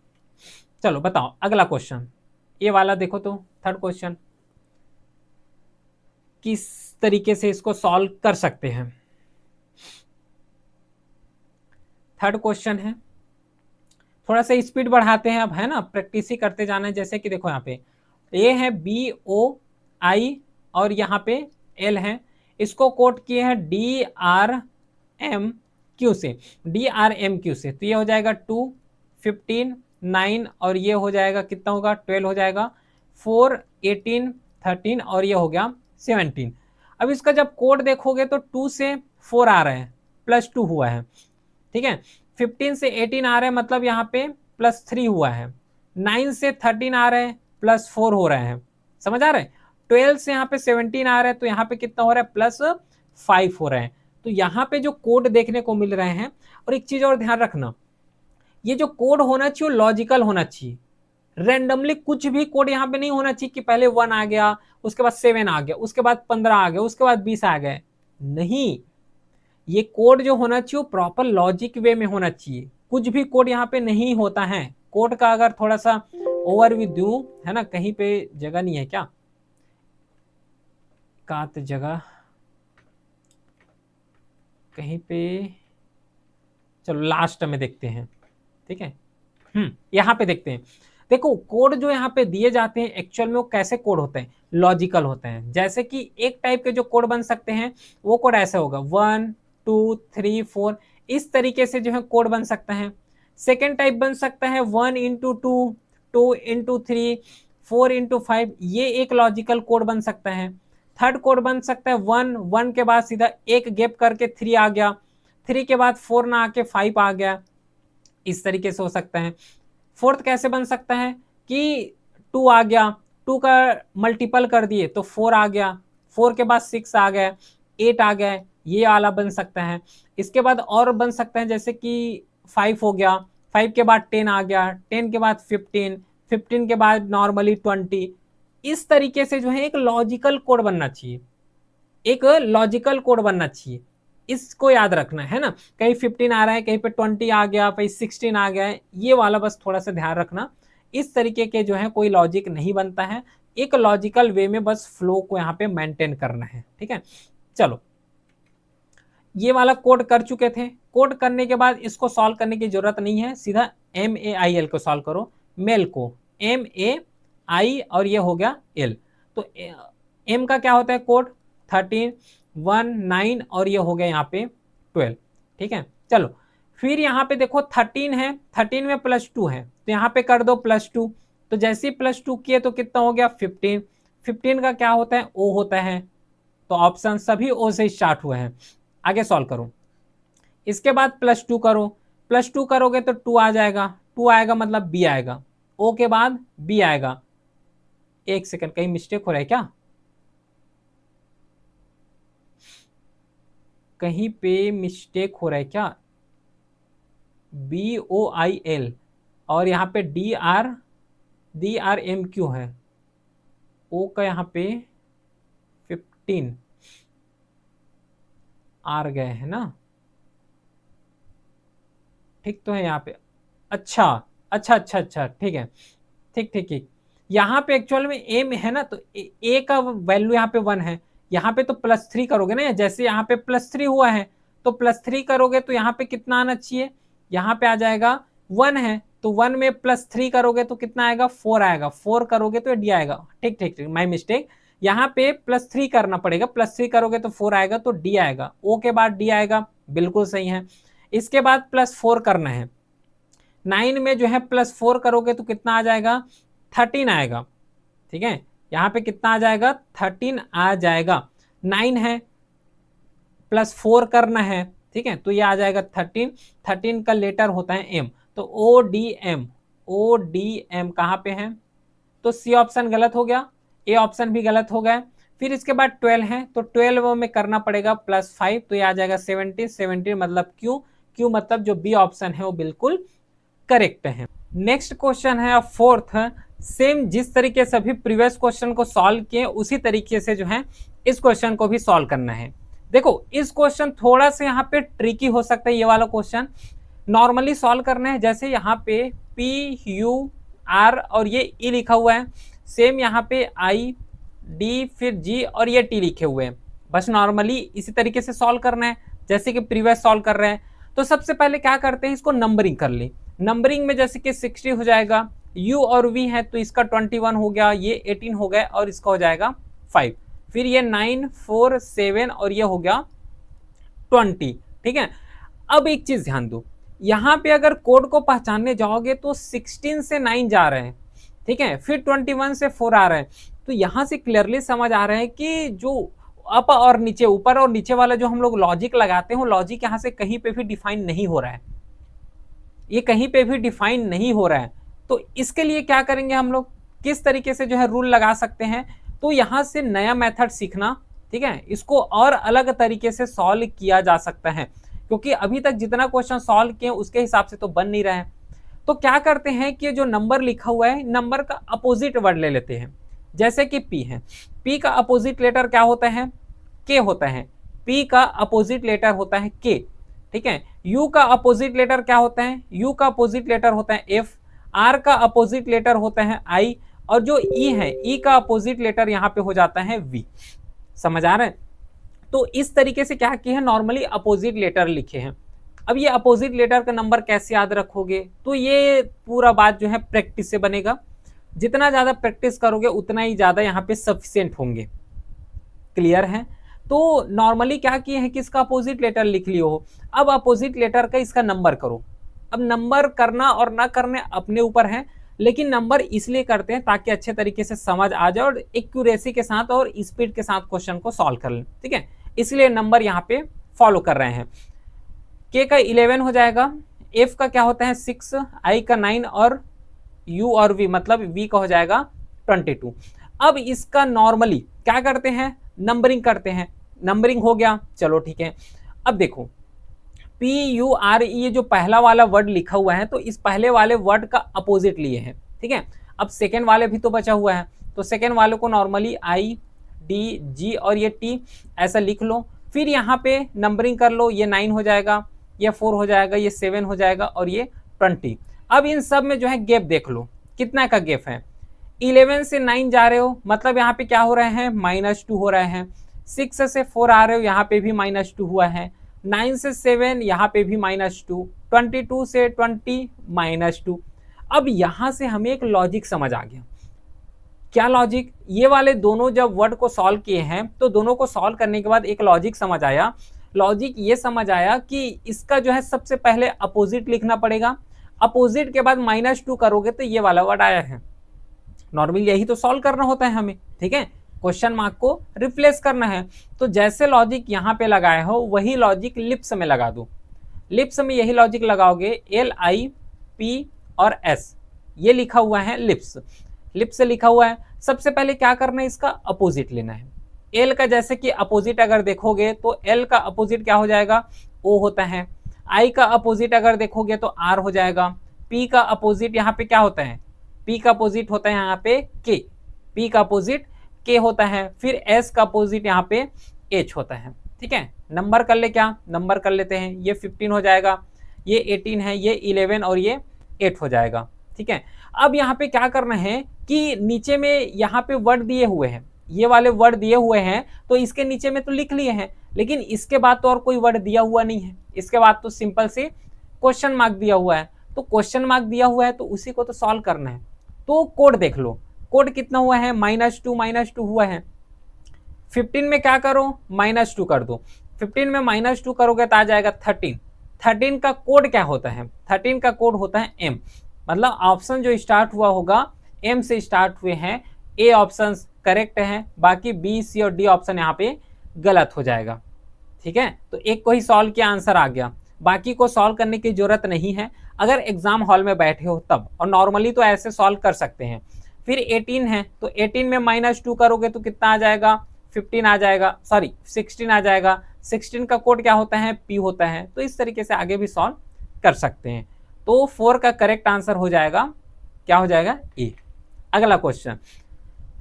A: चलो बताओ अगला क्वेश्चन, ये वाला देखो तो थर्ड क्वेश्चन, किस तरीके से इसको सॉल्व कर सकते हैं। थर्ड क्वेश्चन है, थोड़ा सा स्पीड बढ़ाते हैं अब, है ना, प्रैक्टिस ही करते जाना है। जैसे कि देखो यहाँ पे ये है BOI और यहाँ पे L है, इसको कोट किए हैं DRMQ से, DRMQ से, तो ये हो जाएगा 2, 15, 9 और ये हो जाएगा कितना होगा 12 हो जाएगा, 4, 18, 13 और ये हो गया 17। अब इसका जब कोड देखोगे तो 2 से 4 आ रहे हैं, +2 हुआ है, ठीक है, 15 से 18 आ रहे हैं मतलब यहाँ पे +3 हुआ है, 9 से 13 आ रहे हैं +4 हो रहे हैं, समझ आ रहे हैं, 12 से यहाँ पे 17 आ रहे हैं तो यहाँ पे कितना हो रहा है +5 हो रहे हैं। तो यहाँ पे जो कोड देखने को मिल रहे हैं, और एक चीज और ध्यान रखना, ये जो कोड होना चाहिए लॉजिकल होना चाहिए, रैंडमली कुछ भी कोड यहाँ पे नहीं होना चाहिए कि पहले 1 आ गया, उसके बाद 7 आ गया, उसके बाद 15 आ गया, उसके बाद 20 आ गए, नहीं, ये कोड जो होना चाहिए प्रॉपर लॉजिक वे में होना चाहिए। कुछ भी कोड यहाँ पे नहीं होता है। कोड का अगर थोड़ा सा ओवरव्यू दूं, है ना, कहीं पे जगह नहीं है क्या, कात जगह कहीं पे, चलो लास्ट में देखते हैं, ठीक है, यहाँ पे देखते हैं। देखो कोड जो यहाँ पे दिए जाते हैं एक्चुअल में वो कैसे कोड होते हैं, लॉजिकल होते हैं। जैसे कि एक टाइप के जो कोड बन सकते हैं वो कोड ऐसे होगा 1, 2, 3, 4, इस तरीके से जो है कोड बन सकता है। सेकेंड टाइप बन सकता है 1 इंटू 2, 2 इंटू 3, 4 इंटू 5, ये एक लॉजिकल कोड बन सकता है। थर्ड कोड बन सकता है 1, 1 के बाद सीधा एक गैप करके 3 आ गया, 3 के बाद 4 ना आके 5 आ गया, इस तरीके से हो सकता है। फोर्थ कैसे बन सकता है कि 2 आ गया, 2 का मल्टीपल कर दिए तो 4 आ गया, 4 के बाद 6 आ गया, 8 आ गया, ये वाला बन सकता है। इसके बाद और बन सकता है जैसे कि 5 हो गया, 5 के बाद 10 आ गया, 10 के बाद 15, 15 के बाद नॉर्मली 20। इस तरीके से जो है एक लॉजिकल कोड बनना चाहिए, एक लॉजिकल कोड बनना चाहिए, इसको याद रखना है ना। कहीं 15 आ रहा है, कहीं पे 20 आ गया, कहीं 16 आ गया है, ये वाला बस थोड़ा सा ध्यान रखना। इस तरीके के जो है कोई लॉजिक नहीं बनता है, एक लॉजिकल वे में बस फ्लो को यहाँ पे मेंटेन करना है, ठीक है। चलो, ये वाला कोड कर चुके थे। कोड करने के बाद इसको सॉल्व करने की जरूरत नहीं है, सीधा MAIL को सॉल्व करो, मेल को MAI और ये हो गया L। तो M का क्या होता है कोड 13, 1, 9 और ये हो गया यहाँ पे 12, ठीक है। चलो, फिर यहाँ पे देखो 13 है, 13 में +2 है तो यहाँ पे कर दो +2, तो जैसे ही +2 किए तो कितना हो गया 15, 15 का क्या होता है O होता है, तो ऑप्शन सभी O से स्टार्ट हुए हैं। आगे सॉल्व करो, इसके बाद +2 करो, +2 करोगे तो 2 आ जाएगा, 2 आएगा मतलब B आएगा, O के बाद B आएगा। एक सेकंड, कहीं मिस्टेक हो रहा है क्या? कहीं पे मिस्टेक हो रहा है क्या? BOIL और यहाँ पे DRMQ है, O का यहाँ पे 15 आर गए है ना, ठीक तो है यहाँ पे। अच्छा अच्छा अच्छा अच्छा, ठीक है, ठीक ठीक ठीक। यहाँ पे एक्चुअल में एम है ना, तो ए का वैल्यू यहाँ पे 1 है, यहाँ पे तो +3 करोगे ना, जैसे यहाँ पे +3 हुआ है तो +3 करोगे तो यहाँ पे कितना आना चाहिए, यहाँ पे आ जाएगा 1 है, तो 1 में +3 करोगे तो कितना आएगा 4 आएगा, 4 करोगे तो डी आएगा, ठीक ठीक ठीक, माई मिस्टेक। यहाँ पे +3 करना पड़ेगा, +3 करोगे तो 4 आएगा तो डी आएगा, ओ के बाद डी आएगा, बिल्कुल सही है। इसके बाद +4 करना है, 9 में जो है +4 करोगे तो कितना आ जाएगा 13 आएगा, ठीक है। यहाँ पे कितना आ जाएगा 13 आ जाएगा, 9 है +4 करना है, ठीक है, तो ये आ जाएगा 13, 13 का लेटर होता है M, तो ODM, ODM कहाँ पे है, तो C ऑप्शन गलत हो गया, A ऑप्शन भी गलत हो गया। फिर इसके बाद 12 है, तो 12 में करना पड़ेगा +5, तो ये आ जाएगा 17, 17 मतलब Q मतलब जो B ऑप्शन है वो बिल्कुल करेक्ट है। नेक्स्ट क्वेश्चन है फोर्थ, सेम जिस तरीके से अभी प्रीवियस क्वेश्चन को सॉल्व किए उसी तरीके से जो है इस क्वेश्चन को भी सॉल्व करना है। देखो, इस क्वेश्चन थोड़ा सा यहाँ पे ट्रिकी हो सकता है, ये वाला क्वेश्चन नॉर्मली सॉल्व करना है, जैसे यहाँ पे PUR और ये E लिखा हुआ है, सेम यहाँ पे I D फिर G और ये T लिखे हुए हैं, बस नॉर्मली इसी तरीके से सॉल्व करना है जैसे कि प्रीवियस सॉल्व कर रहे हैं। तो सबसे पहले क्या करते हैं, इसको नंबरिंग कर ली। नंबरिंग में जैसे कि 60 हो जाएगा, U और V है तो इसका 21 हो गया, ये 18 हो गया और इसका हो जाएगा 5, फिर ये 9, 4, 7 और ये हो गया 20, ठीक है। अब एक चीज ध्यान दो, यहाँ पे अगर कोड को पहचानने जाओगे तो 16 से 9 जा रहे हैं, ठीक है, फिर 21 से 4 आ रहे हैं, तो यहाँ से क्लियरली समझ आ रहा है कि जो अप और नीचे, ऊपर और नीचे वाला जो हम लोग लॉजिक लगाते हैं, लॉजिक यहाँ से कहीं पे भी डिफाइन नहीं हो रहा है, ये कहीं पे भी डिफाइन नहीं हो रहा है। तो इसके लिए क्या करेंगे हम लोग, किस तरीके से जो है रूल लगा सकते हैं, तो यहाँ से नया मेथड सीखना, ठीक है, इसको और अलग तरीके से सॉल्व किया जा सकता है, क्योंकि अभी तक जितना क्वेश्चन सॉल्व किए उसके हिसाब से तो बन नहीं रहा है। तो क्या करते हैं कि जो नंबर लिखा हुआ है, नंबर का अपोजिट वर्ड ले लेते हैं, जैसे कि P है, P का अपोजिट लेटर क्या होता है, K होता है, P का अपोजिट लेटर होता है K, ठीक है। U का अपोजिट लेटर क्या होता है, U का अपोजिट लेटर होता है F, R का अपोजिट लेटर होता है I, और जो E है, E का अपोजिट लेटर यहाँ पे हो जाता है V। समझ आ रहा है? तो इस तरीके से क्या किए हैं, नॉर्मली अपोजिट लेटर लिखे हैं। अब ये अपोजिट लेटर का नंबर कैसे याद रखोगे, तो ये पूरा बात जो है प्रैक्टिस से बनेगा, जितना ज्यादा प्रैक्टिस करोगे उतना ही ज्यादा यहाँ पे सफिशिएंट होंगे। क्लियर है? तो नॉर्मली क्या किए हैं कि इसका अपोजिट लेटर लिख लियो हो, अब अपोजिट लेटर का इसका नंबर करो, अब नंबर करना और ना करने अपने ऊपर है, लेकिन नंबर इसलिए करते हैं ताकि अच्छे तरीके से समझ आ जाए और एक्यूरेसी के साथ और स्पीड के साथ क्वेश्चन को सॉल्व कर लें, ठीक है। इसलिए नंबर यहाँ पे फॉलो कर रहे हैं। के का 11 हो जाएगा, एफ का क्या होता है 6, आई का 9 और यू और वी मतलब वी का हो जाएगा 22। अब इसका नॉर्मली क्या करते हैं, नंबरिंग करते हैं। नंबरिंग हो गया, चलो ठीक है। अब देखो पी यू आर ये जो पहला वाला वर्ड लिखा हुआ है तो इस पहले वाले वर्ड का अपोजिट लिए हैं, ठीक है। अब सेकेंड वाले भी तो बचा हुआ है, तो सेकेंड वाले को नॉर्मली आई डी जी और ये टी ऐसा लिख लो। फिर यहाँ पे नंबरिंग कर लो, ये 9 हो जाएगा, ये 4 हो जाएगा, ये 7 हो जाएगा और ये 20। अब इन सब में जो है गैप देख लो कितना का गैप है। 11 से 9 जा रहे हो मतलब यहाँ पे क्या हो रहे हैं -2 हो रहे हैं। 6 से 4 आ रहे हो यहाँ पे भी -2 हुआ है। 9 से 7 यहाँ पे भी -2, 22 से 20 -2। अब यहाँ से हमें एक लॉजिक समझ आ गया। क्या लॉजिक, ये वाले दोनों जब वर्ड को सॉल्व किए हैं तो दोनों को सॉल्व करने के बाद एक लॉजिक समझ आया। लॉजिक ये समझ आया कि इसका जो है सबसे पहले अपोजिट लिखना पड़ेगा, अपोजिट के बाद -2 करोगे तो ये वाला वर्ड आया है। नॉर्मली यही तो सॉल्व करना होता है हमें, ठीक है, क्वेश्चन मार्क को रिप्लेस करना है। तो जैसे लॉजिक यहाँ पे लगाए हो वही लॉजिक लिप्स में लगा दो। लिप्स में यही लॉजिक लगाओगे, LIP और S ये लिखा हुआ है लिप्स, लिप्स से लिखा हुआ है। सबसे पहले क्या करना है, इसका अपोजिट लेना है। एल का जैसे कि अपोजिट अगर देखोगे तो एल का अपोजिट क्या हो जाएगा, ओ होता है। आई का अपोजिट अगर देखोगे तो आर हो जाएगा। पी का अपोजिट यहाँ पे क्या होता है, पी का अपोजिट होता है यहाँ पे के, पी का अपोजिट के होता है। फिर एस का अपोजिट यहाँ पे एच होता है, ठीक है। नंबर कर ले, क्या नंबर कर लेते हैं, ये 15 हो जाएगा, ये 18 है, ये 11 और ये 8 हो जाएगा, ठीक है। अब यहाँ पे क्या करना है कि नीचे में यहाँ पे वर्ड दिए हुए हैं, ये वाले वर्ड दिए हुए हैं तो इसके नीचे में तो लिख लिए हैं, लेकिन इसके बाद तो और कोई वर्ड दिया हुआ नहीं है। इसके बाद तो सिंपल से क्वेश्चन मार्क दिया हुआ है, तो क्वेश्चन मार्क दिया हुआ है तो उसी को तो सॉल्व करना है। तो कोड देख लो, कोड कितना हुआ है, -2 हुआ है। 15 में क्या करो, -2 कर दो। 15 में -2 करोगे तो आ जाएगा 13। 13 का कोड क्या होता है, 13 का कोड होता है M, मतलब ऑप्शन जो स्टार्ट हुआ होगा M से स्टार्ट हुए हैं। A ऑप्शन करेक्ट है, बाकी B, C और D ऑप्शन यहाँ पे गलत हो जाएगा, ठीक है। तो एक को ही सॉल्व किया, आंसर आ गया, बाकी को सॉल्व करने की जरूरत नहीं है अगर एग्जाम हॉल में बैठे हो तब, और नॉर्मली तो ऐसे सॉल्व कर सकते हैं। फिर 18 है तो 18 में -2 करोगे तो कितना आ जाएगा, 15 आ जाएगा, सॉरी 16 आ जाएगा। 16 का कोड क्या होता है, P होता है। तो इस तरीके से आगे भी सॉल्व कर सकते हैं। तो 4 का करेक्ट आंसर हो जाएगा, क्या हो जाएगा, ए। अगला क्वेश्चन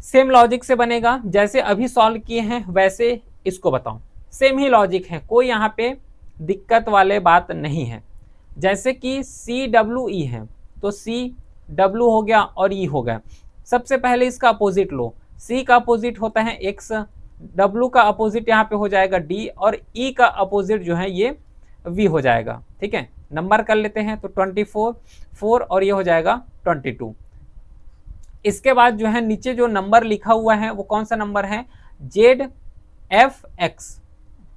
A: सेम लॉजिक से बनेगा, जैसे अभी सॉल्व किए हैं वैसे इसको बताओ। सेम ही लॉजिक है, कोई यहाँ पे दिक्कत वाले बात नहीं है। जैसे कि CWE है तो CW हो गया और E हो गया। सबसे पहले इसका अपोजिट लो, C का अपोजिट होता है X, W का अपोजिट यहाँ पे हो जाएगा D और E का अपोजिट जो है ये V हो जाएगा, ठीक है। नंबर कर लेते हैं तो 24, 4 और ये हो जाएगा 22। इसके बाद जो है नीचे जो नंबर लिखा हुआ है वो कौन सा नंबर है, ZFX,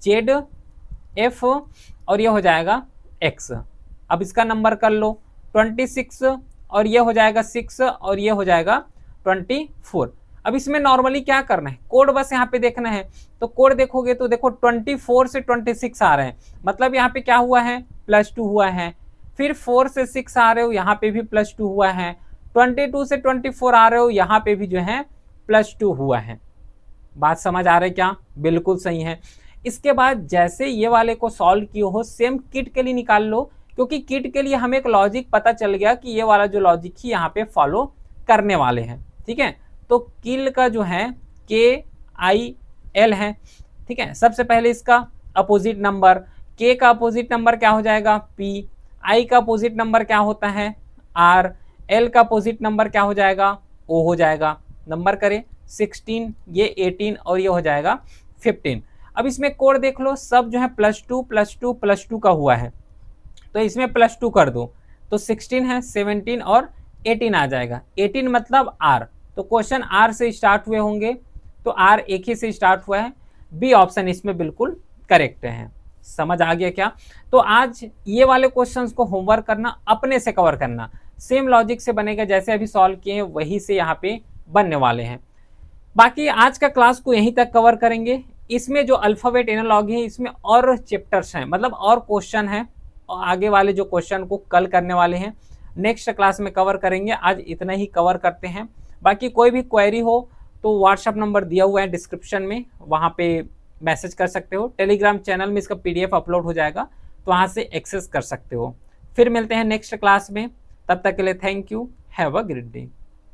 A: ZF और ये हो जाएगा X। अब इसका नंबर कर लो 26 और ये हो जाएगा 6 और ये हो जाएगा 24। अब इसमें नॉर्मली क्या करना है, कोड बस यहाँ पे देखना है। तो कोड देखोगे तो देखो 24 से 26 आ रहे हैं, मतलब यहाँ पे क्या हुआ है, +2 हुआ है। फिर 4 से 6 आ रहे हो, यहाँ पे भी +2 हुआ है। 22 से 24 आ रहे हो, यहाँ पे भी जो है +2 हुआ है। बात समझ आ रही है क्या, बिल्कुल सही है। इसके बाद जैसे ये वाले को सॉल्व किए हो सेम किट के लिए निकाल लो, क्योंकि किट के लिए हमें एक लॉजिक पता चल गया कि ये वाला जो लॉजिक ही यहाँ पे फॉलो करने वाले हैं, ठीक है। तो किल का जो है KIL है, ठीक है। सबसे पहले इसका अपोजिट नंबर, K का अपोजिट नंबर क्या हो जाएगा, P, I का अपोजिट नंबर क्या होता है, R, L का अपोजिट नंबर क्या हो जाएगा, O हो जाएगा। नंबर करें 16, ये 18 और ये हो जाएगा 15। अब इसमें कोड देख लो, सब जो है +2 +2 +2 का हुआ है, तो इसमें +2 कर दो तो 16 है, 17 और 18 आ जाएगा। 18 मतलब R, तो क्वेश्चन R से स्टार्ट हुए होंगे तो R एक ही से स्टार्ट हुआ है, B ऑप्शन इसमें बिल्कुल करेक्ट है। समझ आ गया क्या? तो आज ये वाले क्वेश्चंस को होमवर्क करना, अपने से कवर करना, सेम लॉजिक से बनेगा जैसे अभी सॉल्व किए हैं वही से यहाँ पे बनने वाले हैं। बाकी आज का क्लास को यहीं तक कवर करेंगे। इसमें जो अल्फाबेट एनालॉजी है इसमें और चैप्टर्स हैं, मतलब और क्वेश्चन हैं, और आगे वाले जो क्वेश्चन को कल करने वाले हैं नेक्स्ट क्लास में कवर करेंगे। आज इतना ही कवर करते हैं। बाकी कोई भी क्वेरी हो तो व्हाट्सएप नंबर दिया हुआ है डिस्क्रिप्शन में, वहाँ पे मैसेज कर सकते हो। टेलीग्राम चैनल में इसका PDF अपलोड हो जाएगा, तो वहाँ से एक्सेस कर सकते हो। फिर मिलते हैं नेक्स्ट क्लास में, तब तक के लिए thank you, have a great day.